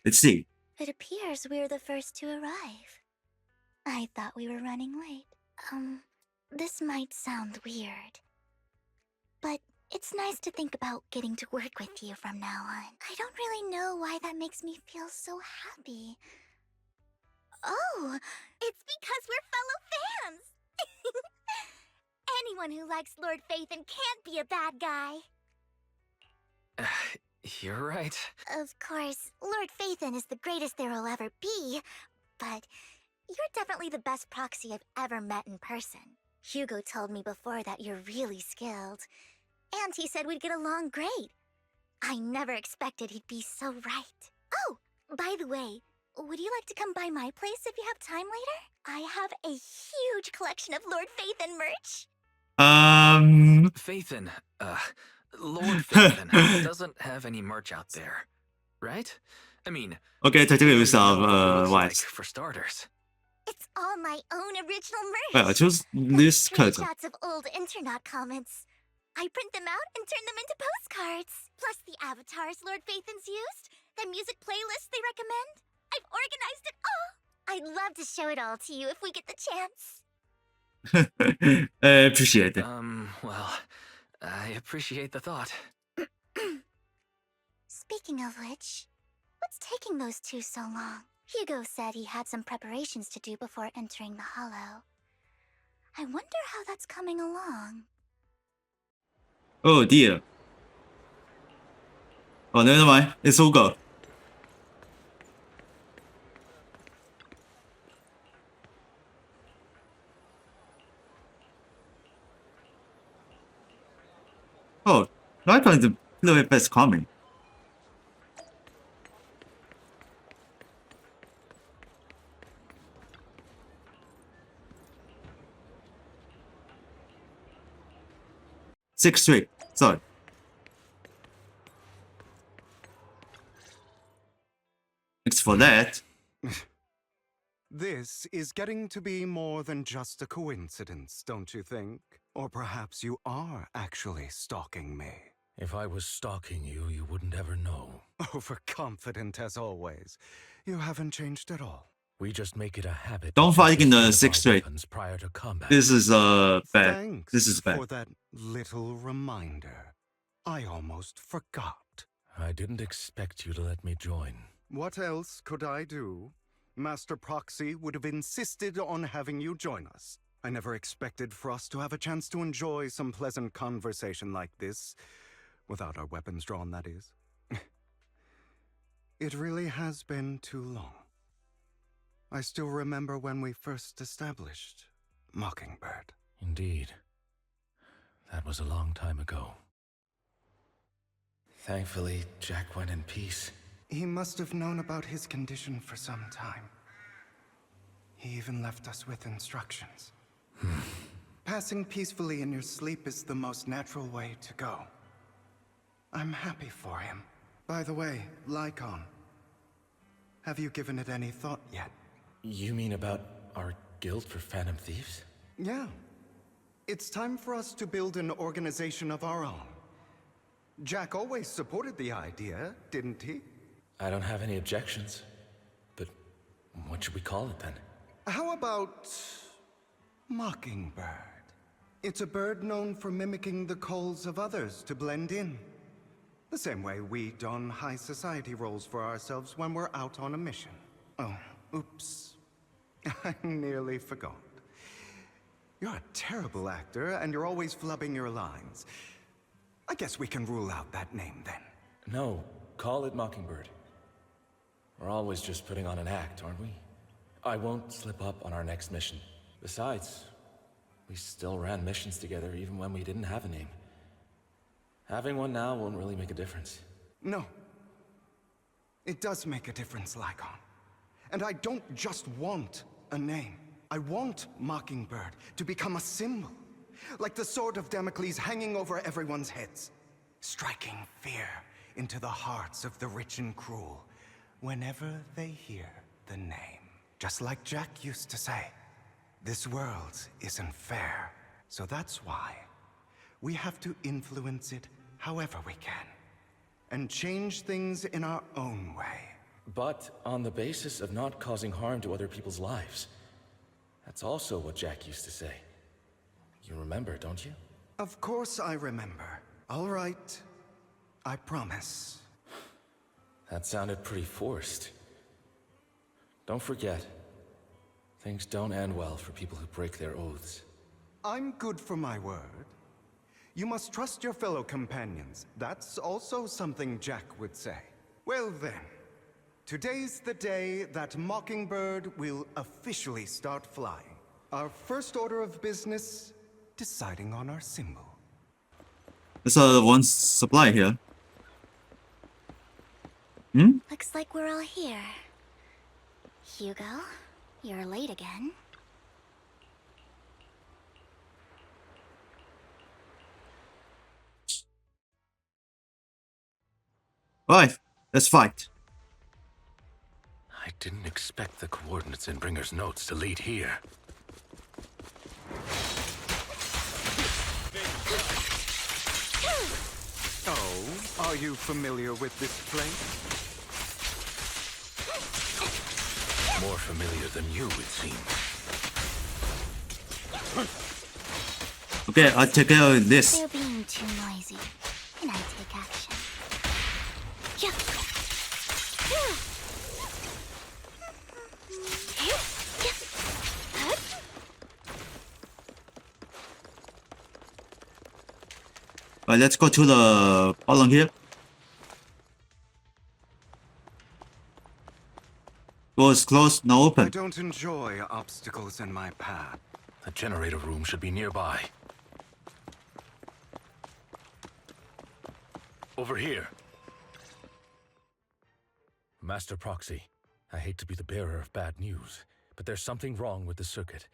Let's see. It appears we're the first to arrive. I thought we were running late. This might sound weird, but it's nice to think about getting to work with you from now on. I don't really know why that makes me feel so happy. Oh, it's because we're fellow fans! Anyone who likes Lord Phaethon can't be a bad guy. You're right. Of course, Lord Phaethon is the greatest there'll ever be, but you're definitely the best proxy I've ever met in person. Hugo told me before that you're really skilled, and he said we'd get along great. I never expected he'd be so right. Oh, by the way, would you like to come by my place if you have time later? I have a huge collection of Lord Phaethon merch. Phaethon, Lord Phaethon doesn't have any merch out there, right? I mean, OK， 在这个有 looks 啥 like for starters. It's all my own original merch. 哎呀，就是 this cut。 Screenshots of old Internaut comments. I print them out and turn them into postcards. Plus the avatars Lord Phaethon's used, the music playlists they recommend. I've organized it all. I'd love to show it all to you if we get the chance. Appreciate it. Well, I appreciate the thought. Speaking of which, what's taking those two so long? Hugo said he had some preparations to do before entering the Hollow. I wonder how that's coming along. Oh dear. Oh, never mind. It's all go. Oh, I thought the little bit coming. Six straight. Sorry. Thanks for that. This is getting to be more than just a coincidence, don't you think? Or perhaps you are actually stalking me. If I was stalking you, you wouldn't ever know. Overconfident as always. You haven't changed at all. We just make it a habit. Don't fight in the to six straight. prior to combat. This is bad. Thanks This is bad. for that little reminder. I almost forgot. I didn't expect you to let me join. What else could I do? Master Proxy would have insisted on having you join us. I never expected for us to have a chance to enjoy some pleasant conversation like this. Without our weapons drawn, that is. It really has been too long. I still remember when we first established Mockingbird. Indeed. That was a long time ago. Thankfully, Jack went in peace. He must have known about his condition for some time. He even left us with instructions. Passing peacefully in your sleep is the most natural way to go. I'm happy for him. By the way, Lycon, have you given it any thought yet? You mean about our guild for Phantom Thieves? Yeah. It's time for us to build an organization of our own. Jack always supported the idea, didn't he? I don't have any objections. But what should we call it then? How about Mockingbird? It's a bird known for mimicking the calls of others to blend in. The same way we don high society roles for ourselves when we're out on a mission. Oh, oops. I nearly forgot. You're a terrible actor, and you're always flubbing your lines. I guess we can rule out that name then. No, call it Mockingbird. We're always just putting on an act, aren't we? I won't slip up on our next mission. Besides, we still ran missions together even when we didn't have a name. Having one now won't really make a difference. No. It does make a difference, Lycon. And I don't just want a name. I want Mockingbird to become a symbol. Like the sword of Damocles hanging over everyone's heads. Striking fear into the hearts of the rich and cruel whenever they hear the name. Just like Jack used to say, this world isn't fair. So that's why we have to influence it however we can. And change things in our own way. but on the basis of not causing harm to other people's lives. That's also what Jack used to say. You remember, don't you? Of course I remember. All right. I promise. That sounded pretty forced. Don't forget, things don't end well for people who break their oaths. I'm good for my word. You must trust your fellow companions. That's also something Jack would say. Well then, today's the day that Mockingbird will officially start flying. Our first order of business, deciding on our symbol. There's one supply here. Looks like we're all here. Hugo, you're late again. Alright, let's fight. I didn't expect the coordinates in Bringer's notes to lead here. Oh, are you familiar with this place? More familiar than you, it seems. Okay, I'll take care of this. They're being too noisy. Can I take action? Alright, let's go to the column here. Door is closed, now I open. don't enjoy obstacles in my path. The generator room should be nearby. Over here. Master Proxy, I hate to be the bearer of bad news, but there's something wrong with the circuit.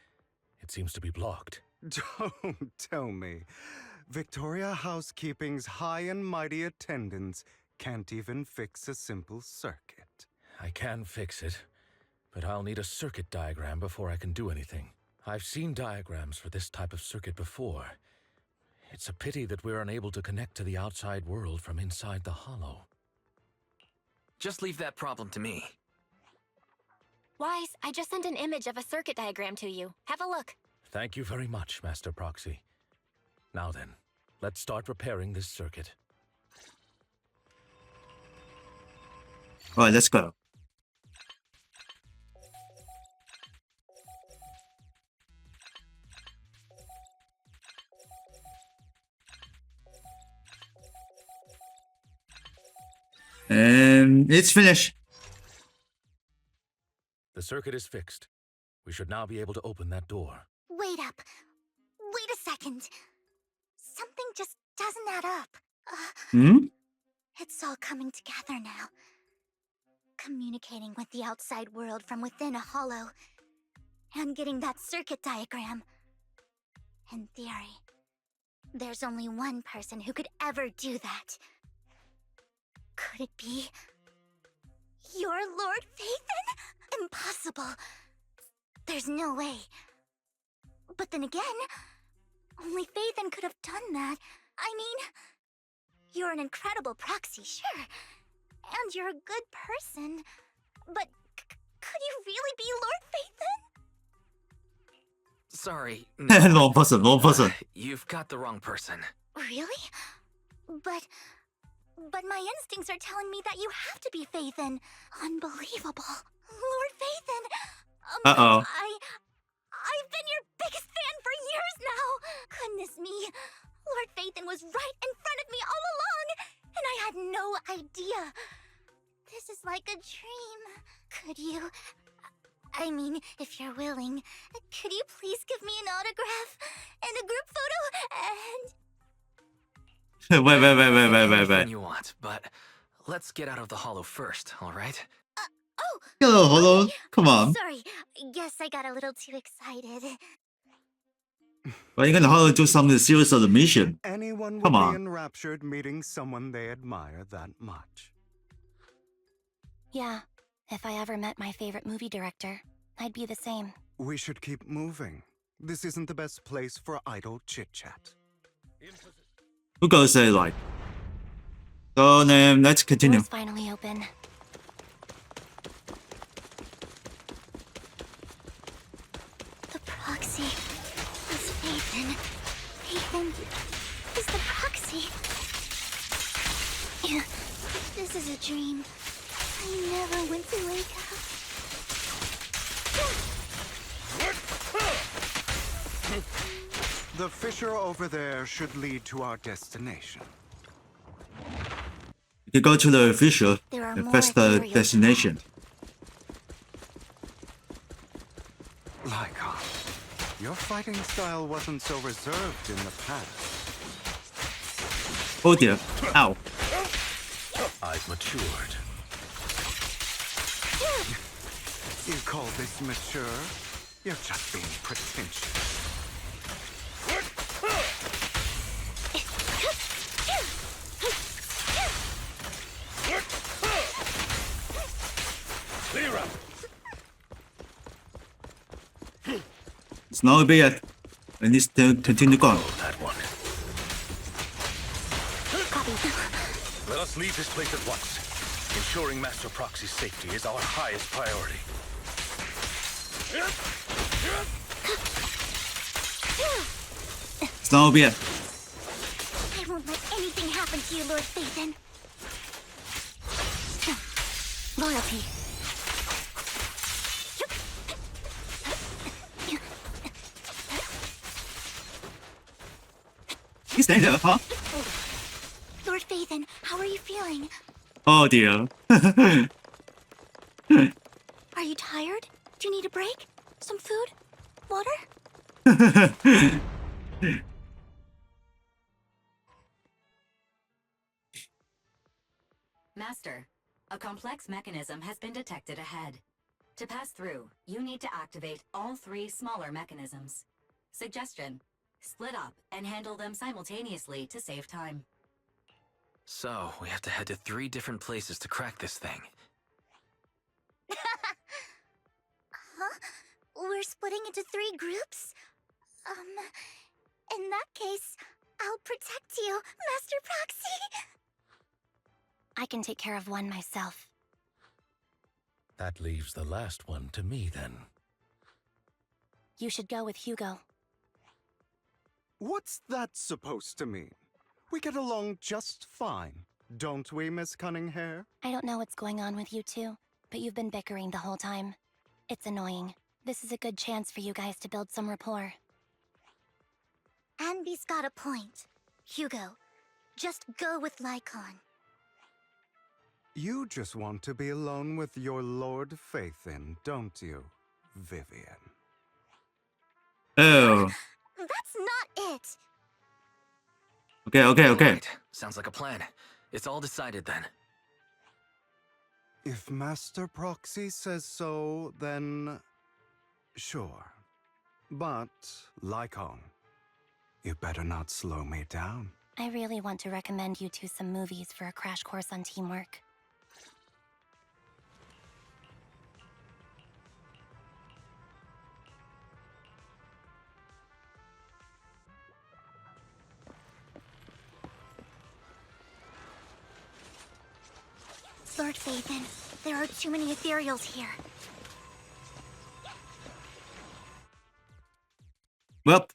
It seems to be blocked. Don't tell me. Victoria Housekeeping's high and mighty attendants can't even fix a simple circuit. I can fix it, but I'll need a circuit diagram before I can do anything. I've seen diagrams for this type of circuit before. It's a pity that we're unable to connect to the outside world from inside the hollow. Just leave that problem to me. Wise, I just sent an image of a circuit diagram to you. Have a look. Thank you very much, Master Proxy. Now then, let's start repairing this circuit. Alright, let's go. And it's finished. The circuit is fixed. We should now be able to open that door. Wait up. Wait a second. Something just doesn't add up. It's all coming together now. Communicating with the outside world from within a hollow. And getting that circuit diagram. In theory, there's only one person who could ever do that. Could it be your Lord Phaethon? Impossible. There's no way. But then again, only Phaethon could have done that. I mean, you're an incredible proxy, sure. And you're a good person. But could you really be Lord Phaethon? Sorry. Wrong person, wrong person. You've got the wrong person. Really? But my instincts are telling me that you have to be Phaethon. Unbelievable. Lord Phaethon! Uh-oh. I've been your biggest fan for years now! Goodness me. Lord Phaethon was right in front of me all along, and I had no idea. This is like a dream. Could you... I mean, if you're willing, could you please give me an autograph and a group photo and... Wait. Anything you want, but let's get out of the hollow first, all right? Hello, hello. Come on. Sorry, guess I got a little too excited. Well, you're gonna have to do something serious of the mission. Anyone would Come be on. enraptured meeting someone they admire that much. Yeah, if I ever met my favorite movie director, I'd be the same. We should keep moving. This isn't the best place for idle chit-chat. Who goes say like? So then let's continue. Door's finally open. Phaethon. Phaethon is the proxy. This is a dream. I never went to wake up. The fissure over there should lead to our destination. You can go to the official. There are That's more the ethereals destination. Lycon, your fighting style wasn't so reserved in the past. Oh dear. Ow. I've matured. You call this mature? You're just being pretentious. Clear up! It's not bad. I need to continue going. That one. Copy. Let us leave this place at once. Ensuring Master Proxy's safety is our highest priority. It's not bad. I won't let anything happen to you, Lord Phaethon. Loyalty. You stay there, huh? Lord Phaethon, how are you feeling? Oh dear. Are you tired? Do you need a break? Some food? Water? Master, a complex mechanism has been detected ahead. To pass through, you need to activate all 3 smaller mechanisms. Suggestion: split up and handle them simultaneously to save time. So, we have to head to 3 different places to crack this thing. Huh? We're splitting into 3 groups? In that case, I'll protect you, Master Proxy. I can take care of one myself. That leaves the last one to me, then. You should go with Hugo. What's that supposed to mean? We get along just fine, don't we, Miss Cunninghair? I don't know what's going on with you two, but you've been bickering the whole time. It's annoying. This is a good chance for you guys to build some rapport. Anby's got a point. Hugo, just go with Lycon. You just want to be alone with your Lord Phaethon, don't you, Vivian? Oh. That's not it! Okay. Alright, sounds like a plan. It's all decided then. If Master Proxy says so, then... sure. But, Lycon, you better not slow me down. I really want to recommend you two some movies for a crash course on teamwork. Lord Phaethon, there are too many ethereals here. Well.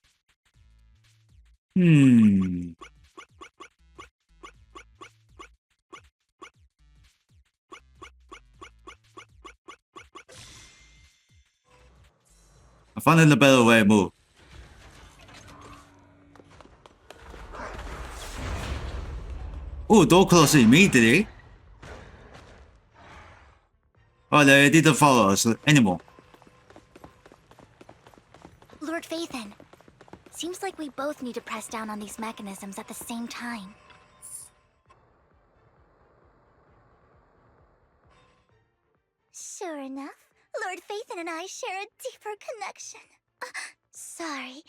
I found a better way to move. Oh, door closed immediately. Oh, they didn't follow us anymore. Lord Phaethon, seems like we both need to press down on these mechanisms at the same time. Sure enough, Lord Phaethon and I share a deeper connection. Sorry,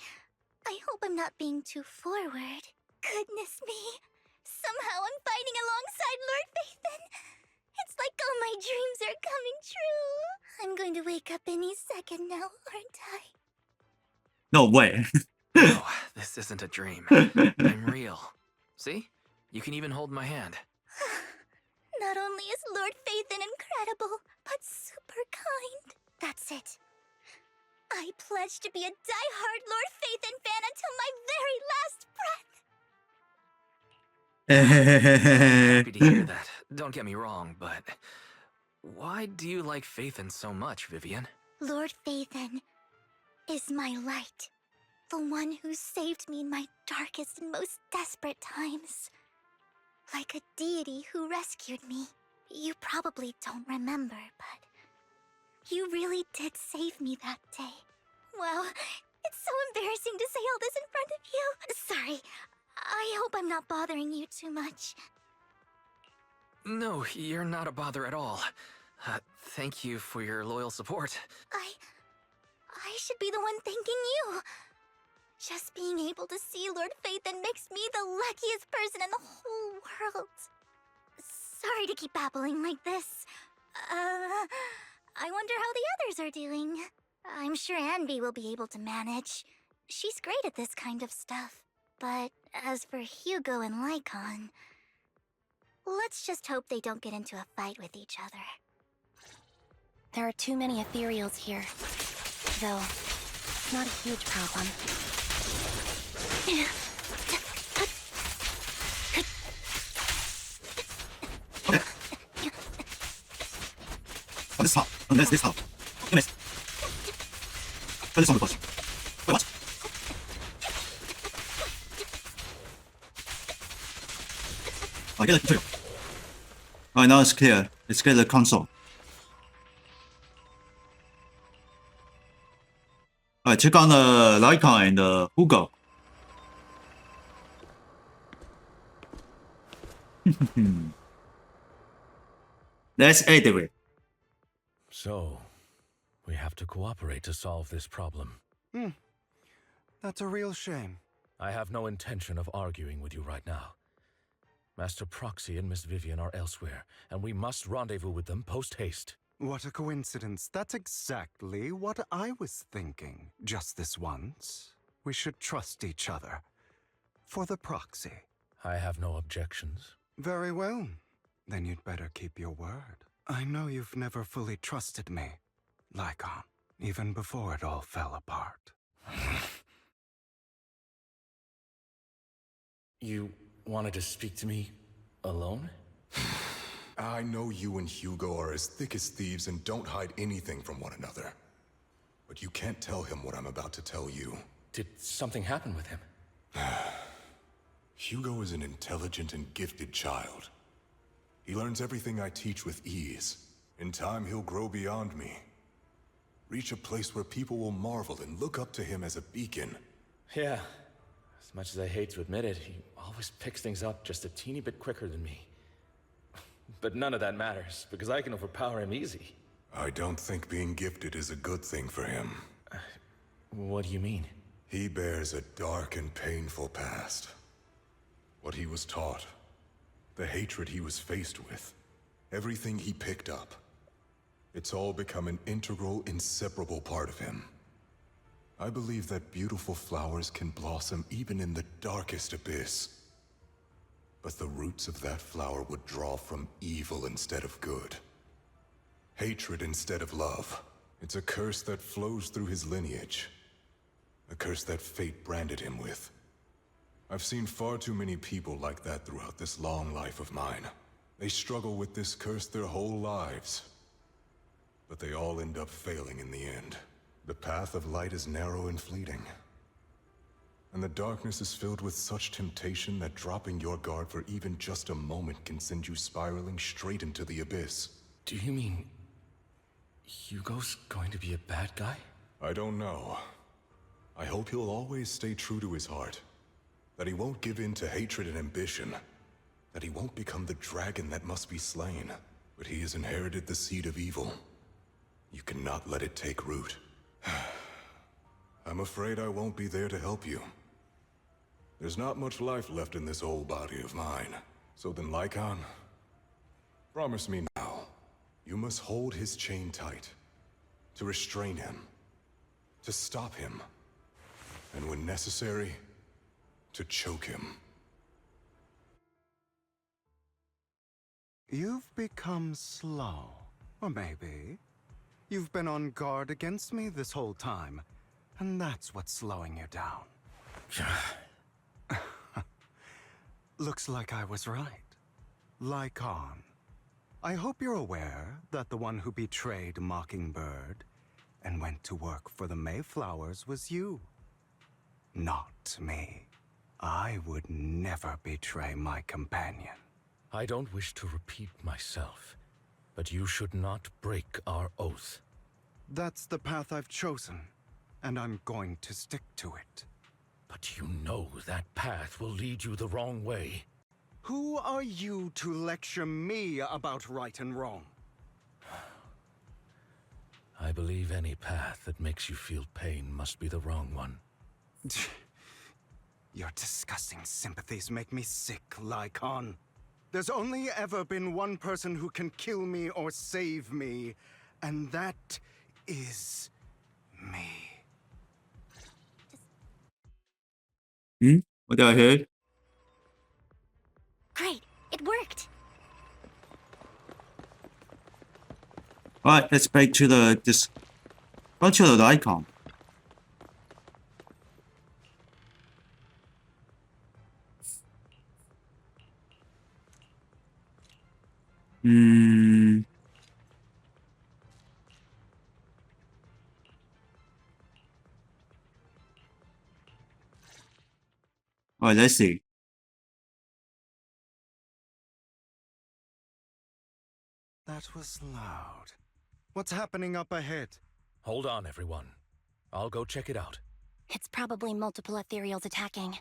I hope I'm not being too forward. Goodness me, somehow I'm fighting alongside Lord Phaethon. It's like all my dreams are coming true. I'm going to wake up any second now, aren't I? No way. Oh, this isn't a dream. I'm real. See? You can even hold my hand. Not only is Lord Phaethon incredible, but super kind. That's it. I pledge to be a die-hard Lord Phaethon fan until my very last breath. Happy to hear that. Don't get me wrong, but why do you like Phaethon so much, Vivian? Lord Phaethon is my light. The one who saved me in my darkest and most desperate times. Like a deity who rescued me. You probably don't remember, but you really did save me that day. Wow, it's so embarrassing to say all this in front of you. Sorry, I hope I'm not bothering you too much. No, you're not a bother at all. Thank you for your loyal support. I should be the one thanking you. Just being able to see Lord Phaethon makes me the luckiest person in the whole world. Sorry to keep babbling like this. I wonder how the others are doing. I'm sure Anby will be able to manage. She's great at this kind of stuff. But as for Hugo and Lycon, let's just hope they don't get into a fight with each other. There are too many ethereals here. Though, not a huge problem. On this top. Unless this top. Unless. Turn this on the push. Wait, what? I get the control. Alright, now it's clear. Let's get the console. Alright, check on the Lycon and the Hugo. Let's edit it. So, we have to cooperate to solve this problem. That's a real shame. I have no intention of arguing with you right now. Master Proxy and Miss Vivian are elsewhere, and we must rendezvous with them post-haste. What a coincidence. That's exactly what I was thinking. Just this once. We should trust each other. For the proxy. I have no objections. Very well. Then you'd better keep your word. I know you've never fully trusted me, Lycon, even before it all fell apart. You wanted to speak to me alone? I know you and Hugo are as thick as thieves and don't hide anything from one another. But you can't tell him what I'm about to tell you. Did something happen with him? Hugo is an intelligent and gifted child. He learns everything I teach with ease. In time, he'll grow beyond me. Reach a place where people will marvel and look up to him as a beacon. Yeah. As much as I hate to admit it, he always picks things up just a teeny bit quicker than me. But none of that matters, because I can overpower him easy. I don't think being gifted is a good thing for him. What do you mean? He bears a dark and painful past. What he was taught, the hatred he was faced with, everything he picked up. It's all become an integral, inseparable part of him. I believe that beautiful flowers can blossom even in the darkest abyss. But the roots of that flower would draw from evil instead of good. Hatred instead of love. It's a curse that flows through his lineage. A curse that fate branded him with. I've seen far too many people like that throughout this long life of mine. They struggle with this curse their whole lives. But they all end up failing in the end. The path of light is narrow and fleeting. And the darkness is filled with such temptation that dropping your guard for even just a moment can send you spiraling straight into the abyss. Do you mean Hugo's going to be a bad guy? I don't know. I hope he'll always stay true to his heart. That he won't give in to hatred and ambition. That he won't become the dragon that must be slain. But he has inherited the seed of evil. You cannot let it take root. I'm afraid I won't be there to help you. There's not much life left in this old body of mine. So then, Lycon, promise me now, you must hold his chain tight. To restrain him. To stop him. And when necessary, to choke him. You've become slow. Or maybe You've been on guard against me this whole time, and that's what's slowing you down. Looks like I was right. Lycon. I hope you're aware that the one who betrayed Mockingbird and went to work for the Mayflowers was you. Not me. I would never betray my companion. I don't wish to repeat myself, but you should not break our oath. That's the path I've chosen, and I'm going to stick to it. But you know that path will lead you the wrong way. Who are you to lecture me about right and wrong? I believe any path that makes you feel pain must be the wrong one. Your disgusting sympathies make me sick, Lycon. There's only ever been one person who can kill me or save me, and that is me. What did I hear? Great, it worked. Alright, let's back to the bunch of the icon. Alright, let's see. That was loud. What's happening up ahead? Hold on, everyone. I'll go check it out. It's probably multiple ethereals attacking.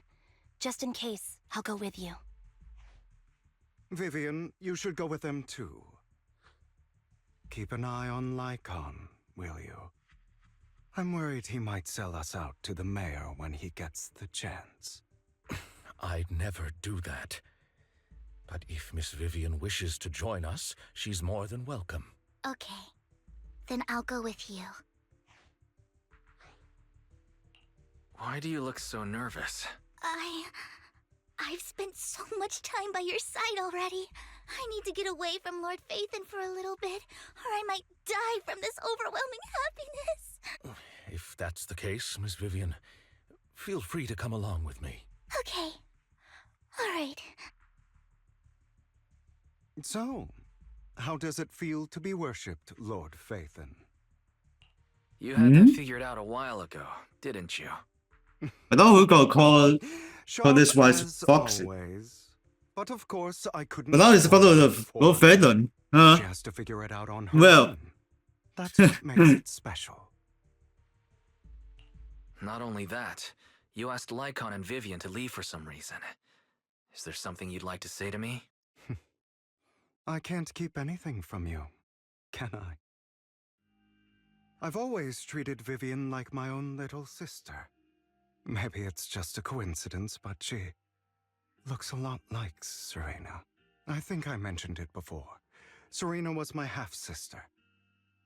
Just in case, I'll go with you. Vivian, you should go with them too. Keep an eye on Lycon, will you? I'm worried he might sell us out to the mayor when he gets the chance. I'd never do that. But if Miss Vivian wishes to join us, she's more than welcome. Okay, then I'll go with you. Why do you look so nervous? I've spent so much time by your side already. I need to get away from Lord Phaethon for a little bit, or I might die from this overwhelming happiness. If that's the case, Miss Vivian, feel free to come along with me. Okay. All right. So, how does it feel to be worshipped, Lord Phaethon? You had that figured out a while ago, didn't you? I know who got called for this was as Foxy. always. But of course, I couldn't. But now it's the father of Lord Phaethon. She has to figure it out on her Well. own. That's what makes it special. Not only that, you asked Lycon and Vivian to leave for some reason. Is there something you'd like to say to me? I can't keep anything from you, can I? I've always treated Vivian like my own little sister. Maybe it's just a coincidence, but she looks a lot like Serena. I think I mentioned it before. Serena was my half-sister.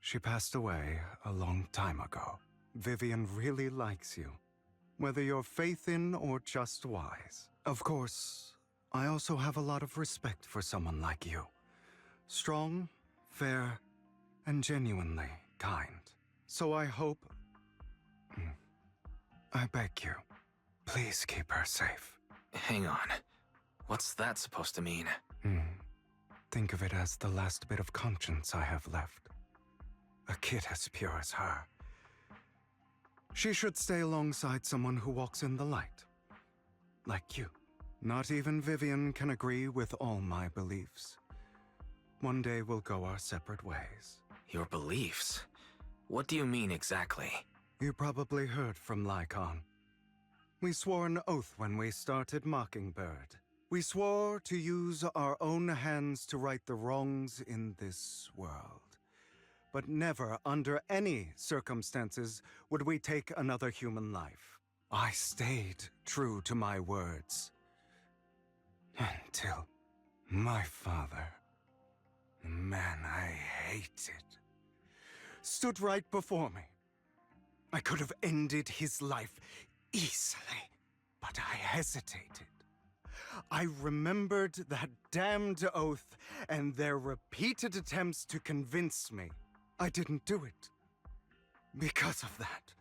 She passed away a long time ago. Vivian really likes you, whether you're Phaethon or just wise. Of course, I also have a lot of respect for someone like you. Strong, fair, and genuinely kind. So I hope... I beg you, please keep her safe. Hang on. What's that supposed to mean? Think of it as the last bit of conscience I have left. A kid as pure as her. She should stay alongside someone who walks in the light. Like you. Not even Vivian can agree with all my beliefs. One day we'll go our separate ways. Your beliefs? What do you mean exactly? You probably heard from Lycon. We swore an oath when we started Mockingbird. We swore to use our own hands to right the wrongs in this world. But never, under any circumstances, would we take another human life. I stayed true to my words. Until my father, the man I hated, stood right before me. I could have ended his life easily, but I hesitated. I remembered that damned oath and their repeated attempts to convince me. I didn't do it. Because of that,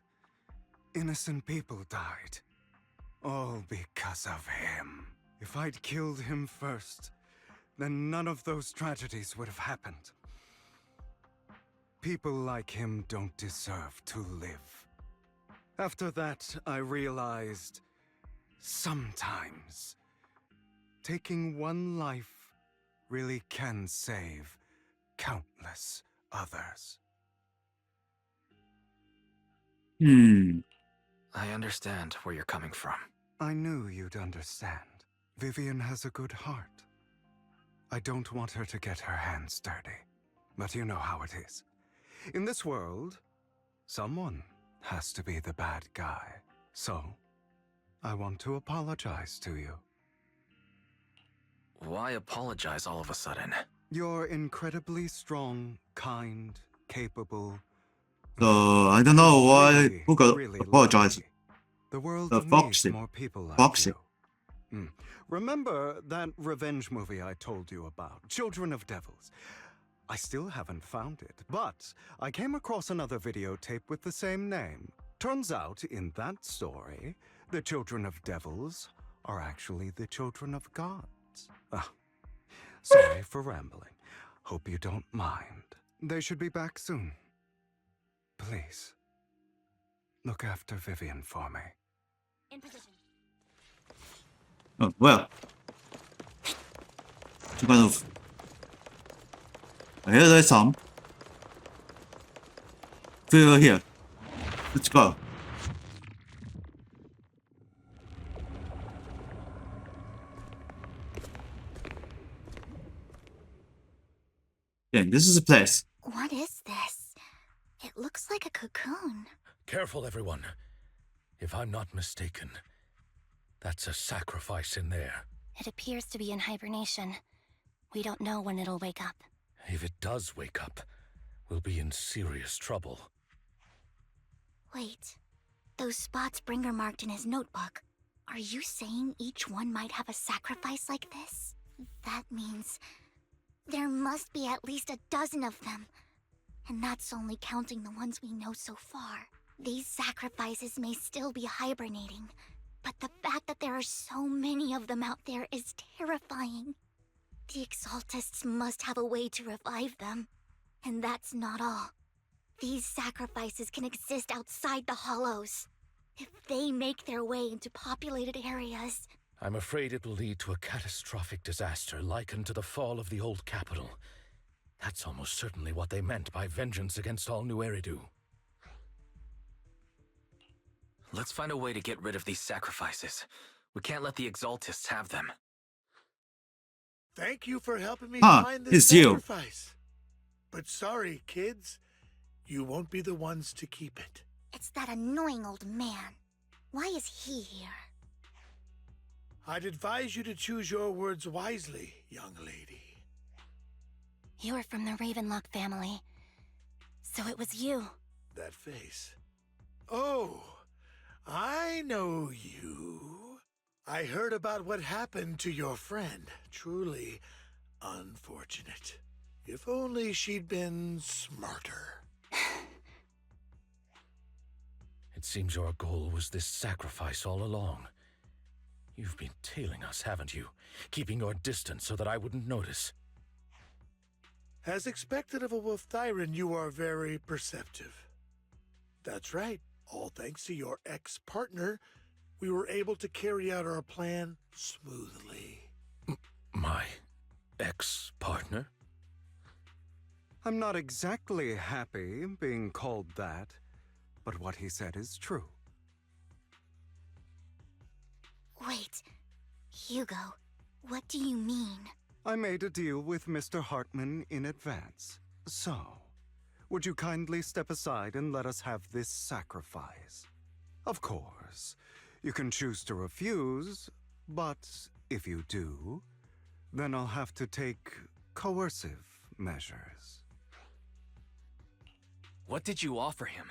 innocent people died. All because of him. If I'd killed him first, then none of those tragedies would have happened. People like him don't deserve to live. After that, I realized sometimes taking one life really can save countless others. I understand where you're coming from. I knew you'd understand. Vivian has a good heart. I don't want her to get her hands dirty. But you know how it is. In this world, someone has to be the bad guy. So, I want to apologize to you. Why apologize all of a sudden? You're incredibly strong, kind, capable. So I don't know why who got Really apologize. lucky. The world The needs Foxy. more people like Foxy. you. Remember that revenge movie I told you about, Children of Devils? I still haven't found it, but I came across another videotape with the same name. Turns out, in that story, the Children of Devils are actually the children of gods. Sorry for rambling. Hope you don't mind. They should be back soon. Please, look after Vivian for me. In position. Oh, well. To kind of. Here there's some. Fill here. Let's go. Yeah, this is a place. What is this? It looks like a cocoon. Careful, everyone. If I'm not mistaken, that's a sacrifice in there. It appears to be in hibernation. We don't know when it'll wake up. If it does wake up, we'll be in serious trouble. Wait. Those spots Bringer marked in his notebook. Are you saying each one might have a sacrifice like this? That means there must be at least a dozen of them. And that's only counting the ones we know so far. These sacrifices may still be hibernating, but the fact that there are so many of them out there is terrifying. The Exaltists must have a way to revive them. And that's not all. These sacrifices can exist outside the Hollows. If they make their way into populated areas... I'm afraid it will lead to a catastrophic disaster likened to the fall of the old capital. That's almost certainly what they meant by vengeance against all New Eridu. Let's find a way to get rid of these sacrifices. We can't let the Exaltists have them. Thank you for helping me Ah, find this it's you. sacrifice. But sorry, kids. You won't be the ones to keep it. It's that annoying old man. Why is he here? I'd advise you to choose your words wisely, young lady. You're from the Ravenlock family. So it was you. That face. Oh, I know you. I heard about what happened to your friend. Truly unfortunate. If only she'd been smarter. It seems your goal was this sacrifice all along. You've been tailing us, haven't you? Keeping your distance so that I wouldn't notice. As expected of a Wolf Thyran, you are very perceptive. That's right. All thanks to your ex-partner, we were able to carry out our plan smoothly. My ex-partner? I'm not exactly happy being called that, but what he said is true. Wait, Hugo, what do you mean? I made a deal with Mr. Hartman in advance. So, would you kindly step aside and let us have this sacrifice? Of course, you can choose to refuse, but if you do, then I'll have to take coercive measures. What did you offer him?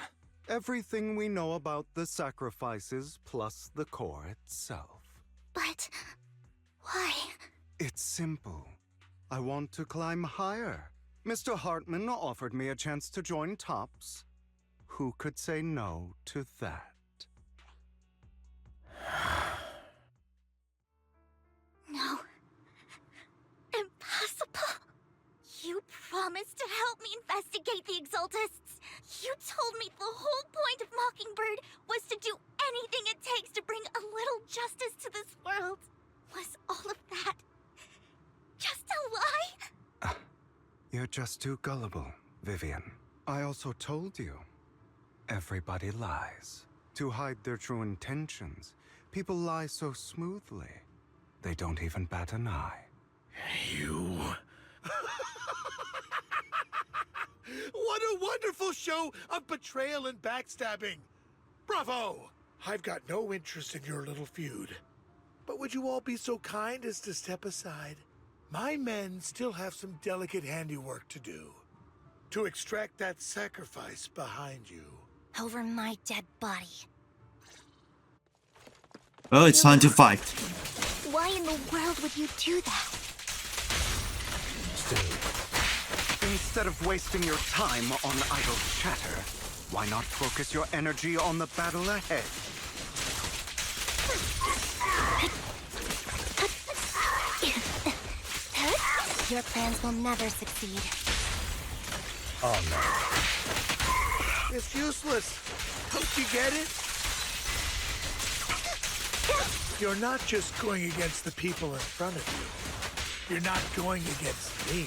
Everything we know about the sacrifices plus the core itself. But... why? It's simple. I want to climb higher. Mr. Hartman offered me a chance to join Tops. Who could say no to that? No. Impossible. You promised to help me investigate the Exaltists. You told me the whole point of Mockingbird was to do anything it takes to bring a little justice to this world. Was all of that just a lie? You're just too gullible, Vivian. I also told you, everybody lies. To hide their true intentions, people lie so smoothly, they don't even bat an eye. You... What a wonderful show of betrayal and backstabbing! Bravo! I've got no interest in your little feud. But would you all be so kind as to step aside? My men still have some delicate handiwork to do. To extract that sacrifice behind you. Over my dead body. Well, it's time to fight. Why in the world would you do that? Instead of wasting your time on idle chatter, why not focus your energy on the battle ahead? Your plans will never succeed. Oh no. It's useless. Don't you get it? You're not just going against the people in front of you. You're not going against me.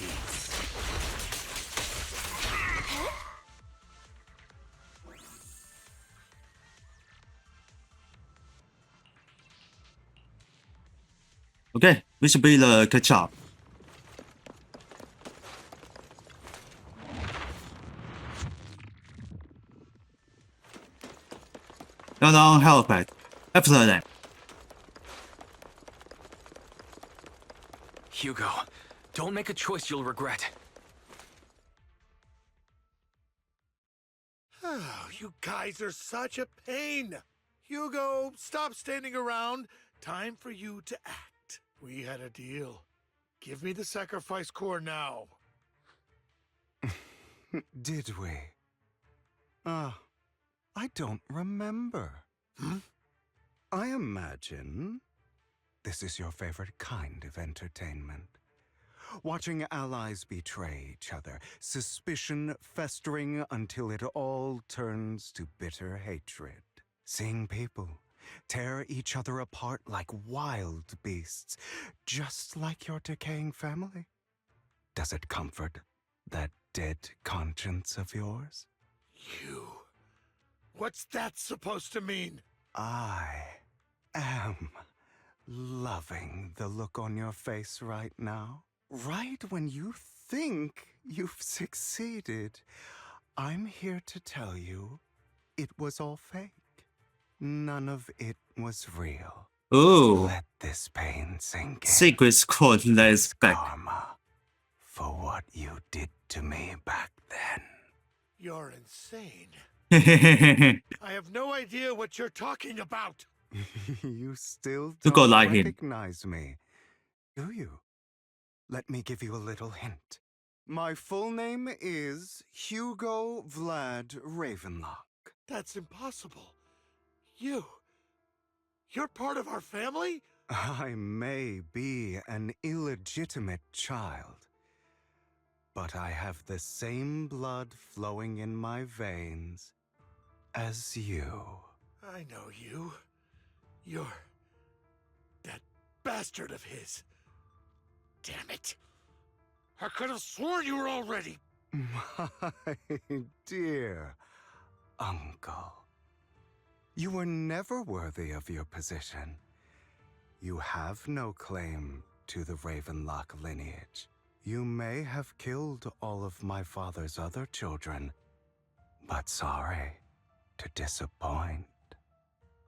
Okay, we should be the catch up. You're on helipad. After that. Hugo, don't make a choice you'll regret. Oh, you guys are such a pain. Hugo, stop standing around. Time for you to act. We had a deal. Give me the sacrifice core now. Did we? I don't remember. I imagine this is your favorite kind of entertainment. Watching allies betray each other, suspicion festering until it all turns to bitter hatred. Seeing people tear each other apart like wild beasts, just like your decaying family. Does it comfort that dead conscience of yours? You. What's that supposed to mean? I am loving the look on your face right now. Right when you think you've succeeded, I'm here to tell you it was all fake. None of it was real. Ooh. Let this pain sink in. Secret Squad lays back. Karma for what you did to me back then. You're insane. I I have no idea what you're talking about. You still To go don't like him. recognize me, do you? Let me give you a little hint. My full name is Hugo Vlad Ravenlock. That's impossible. You're part of our family? I may be an illegitimate child, but I have the same blood flowing in my veins as you. I know you. You're that bastard of his. Damn it. I could have sworn you were already. My dear uncle, you were never worthy of your position. You have no claim to the Ravenlock lineage. You may have killed all of my father's other children, but sorry to disappoint.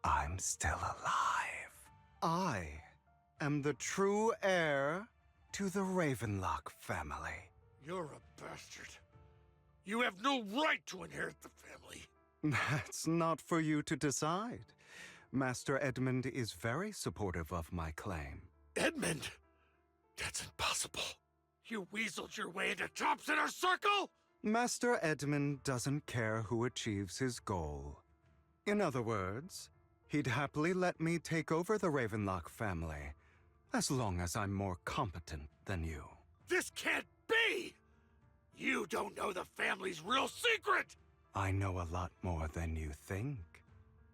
I'm still alive. I am the true heir to the Ravenlock family. You're a bastard. You have no right to inherit the family. That's not for you to decide. Master Edmund is very supportive of my claim. Edmund? That's impossible. You weaseled your way into Top Center Circle? Master Edmund doesn't care who achieves his goal. In other words, he'd happily let me take over the Ravenlock family, as long as I'm more competent than you. This can't be! You don't know the family's real secret! I know a lot more than you think,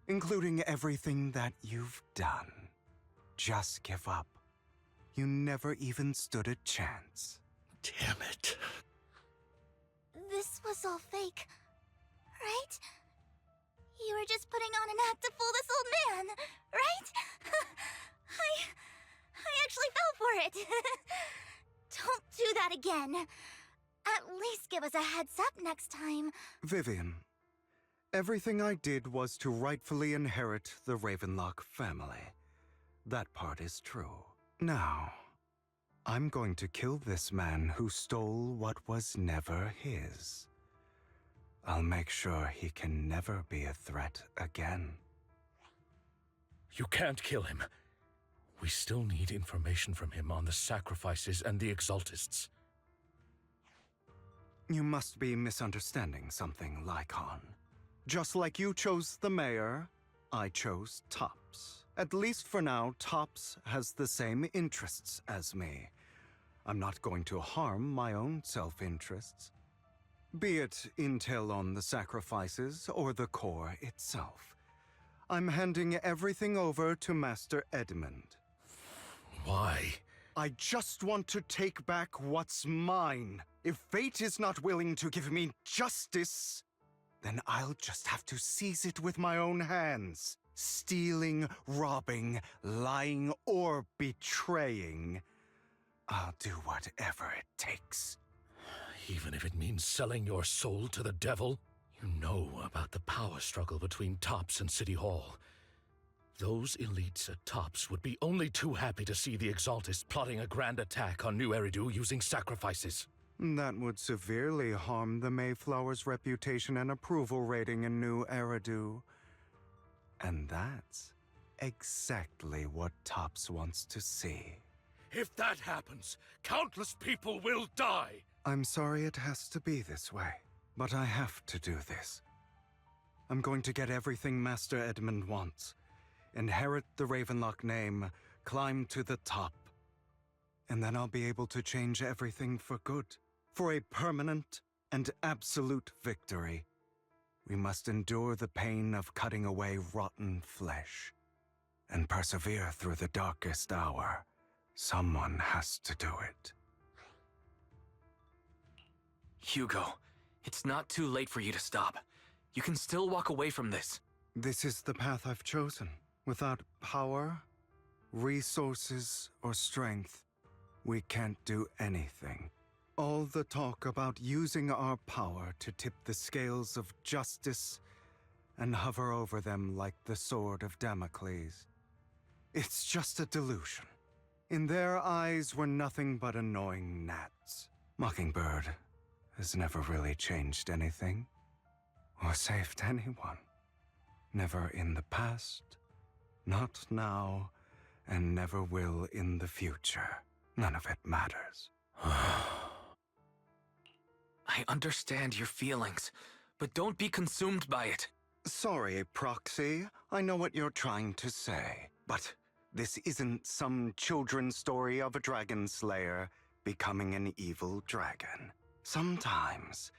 including everything that you've done. Just give up. You never even stood a chance. Damn it. This was all fake, right? You were just putting on an act to fool this old man, right? I actually fell for it. Don't do that again. At least give us a heads up next time. Vivian, everything I did was to rightfully inherit the Ravenlock family. That part is true. Now, I'm going to kill this man who stole what was never his. I'll make sure he can never be a threat again. You can't kill him. We still need information from him on the sacrifices and the Exaltists. You must be misunderstanding something, Lycon. Just like you chose the mayor, I chose Tops. At least for now, Tops has the same interests as me. I'm not going to harm my own self-interests. Be it intel on the sacrifices or the core itself. I'm handing everything over to Master Edmund. Why? I just want to take back what's mine. If fate is not willing to give me justice, then I'll just have to seize it with my own hands. Stealing, robbing, lying, or betraying. I'll do whatever it takes. Even if it means selling your soul to the devil? You know about the power struggle between Tops and City Hall. Those elites at Tops would be only too happy to see the Exaltists plotting a grand attack on New Eridu using sacrifices. That would severely harm the Mayflower's reputation and approval rating in New Eridu. And that's exactly what Tops wants to see. If that happens, countless people will die! I'm sorry it has to be this way, but I have to do this. I'm going to get everything Master Edmund wants. Inherit the Ravenlock name, climb to the top. And then I'll be able to change everything for good. For a permanent and absolute victory. We must endure the pain of cutting away rotten flesh. And persevere through the darkest hour. Someone has to do it. Hugo, it's not too late for you to stop. You can still walk away from this. This is the path I've chosen. Without power, resources, or strength, we can't do anything. All the talk about using our power to tip the scales of justice and hover over them like the sword of Damocles. It's just a delusion. In their eyes, we're nothing but annoying gnats. Mockingbird has never really changed anything, or saved anyone. Never in the past, not now, and never will in the future. None of it matters. I understand your feelings, but don't be consumed by it. Sorry, Proxy. I know what you're trying to say, but this isn't some children's story of a dragon slayer becoming an evil dragon. Sometimes,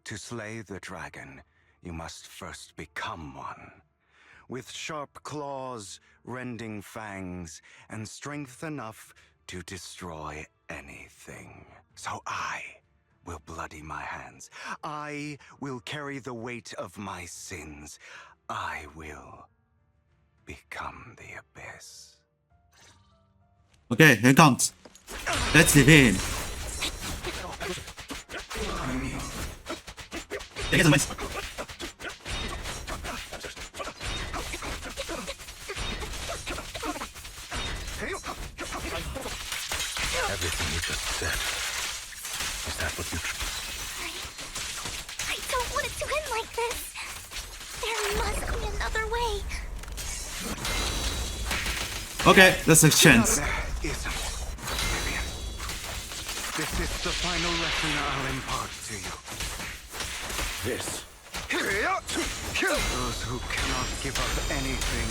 to slay the dragon, you must first become one. With sharp claws, rending fangs, and strength enough to destroy anything. So I will bloody my hands. I will carry the weight of my sins. I will become the abyss. Okay, here comes. Let's defeat him. Take some wins. Everything you just said. Is that what you... I don't want it to end like this. There must be another way. Okay, let's exchange. There isn't, Vivian. This is the final lesson I'll impart to you. this. Those who cannot give up anything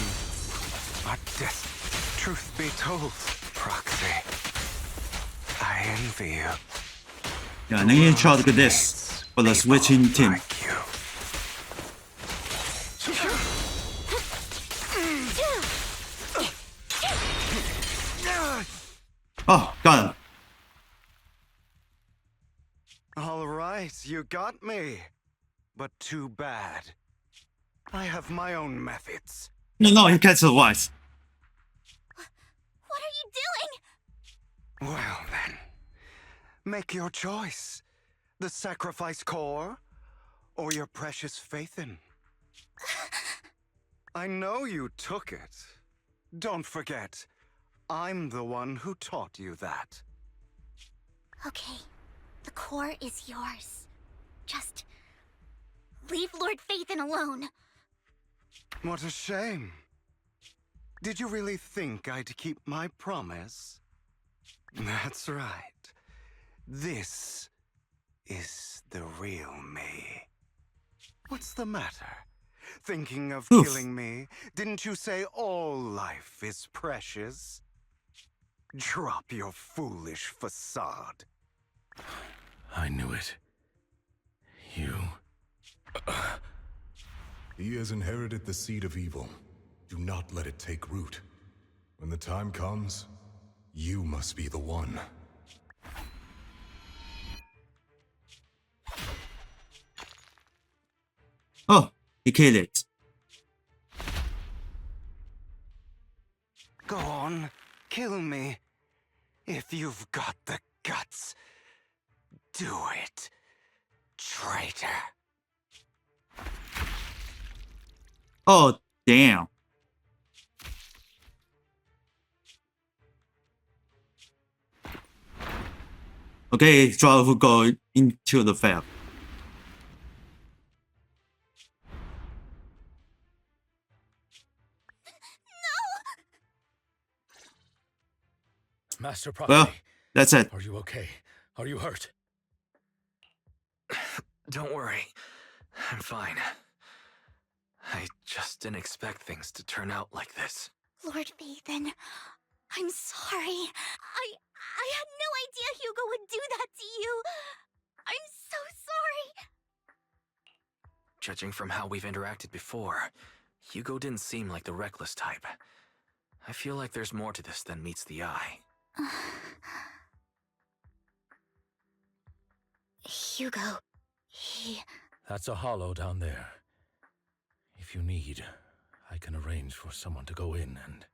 but death. Truth be told, Proxy, I envy you. Yeah, an alien child like this for the switching team. Like you. Oh, got him. All right, you got me. But too bad. I have my own methods. No, he can't survive. What are you doing? Well then, make your choice. The sacrifice core, or your precious Faithin. I know you took it. Don't forget, I'm the one who taught you that. Okay, the core is yours. Just leave Lord Faithin alone. What a shame. Did you really think I'd keep my promise? That's right. This is the real me. What's the matter? Thinking of Oof. killing me? Didn't you say all life is precious? Drop your foolish facade. I knew it. You... He has inherited the seed of evil. Do not let it take root. When the time comes, you must be the one. Oh, he killed it. Go on, kill me. If you've got the guts, do it, traitor. Oh, damn. Okay, try to go into the fab. Master Proxy, Well, that's it. are you okay? Are you hurt? Don't worry. I'm fine. I just didn't expect things to turn out like this. Lord Faithin, I'm sorry. I had no idea Hugo would do that to you. I'm so sorry. Judging from how we've interacted before, Hugo didn't seem like the reckless type. I feel like there's more to this than meets the eye. Hugo, he... That's a hollow down there. If you need, I can arrange for someone to go in and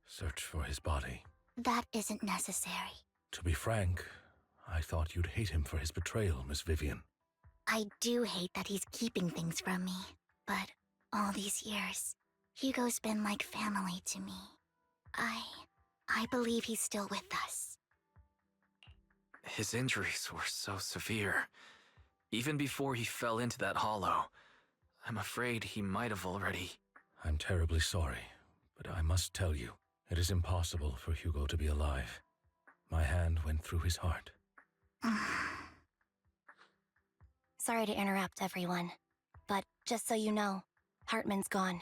search for his body. That isn't necessary. To be frank, I thought you'd hate him for his betrayal, Miss Vivian. I do hate that he's keeping things from me, but all these years, Hugo's been like family to me. I believe he's still with us. His injuries were so severe. Even before he fell into that hollow, I'm afraid he might have already... I'm terribly sorry, but I must tell you, it is impossible for Hugo to be alive. My hand went through his heart. Sorry to interrupt, everyone. But just so you know, Hartman's gone.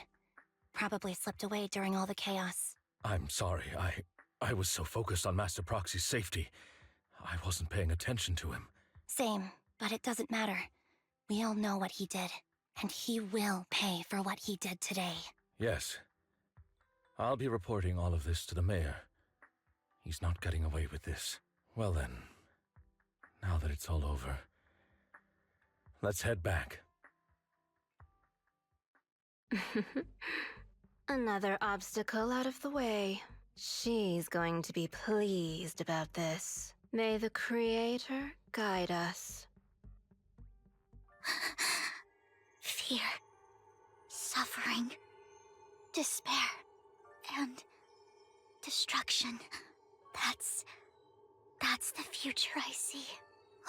Probably slipped away during all the chaos. I'm sorry, I was so focused on Master Proxy's safety. I wasn't paying attention to him. Same, but it doesn't matter. We all know what he did, and he will pay for what he did today. Yes. I'll be reporting all of this to the mayor. He's not getting away with this. Well then, now that it's all over, let's head back. Another obstacle out of the way. She's going to be pleased about this. May the Creator guide us. Fear, suffering, despair, and destruction. That's the future I see,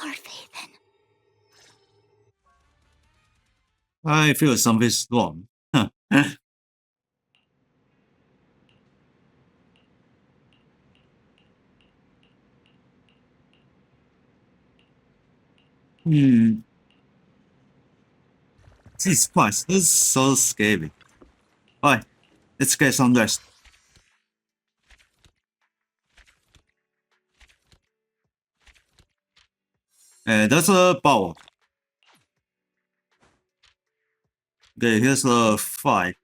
Lord Faithin. I feel something's wrong. Huh. Jesus Christ, this is so scary. Alright, let's get some rest. That's a bow. Okay, here's a fight.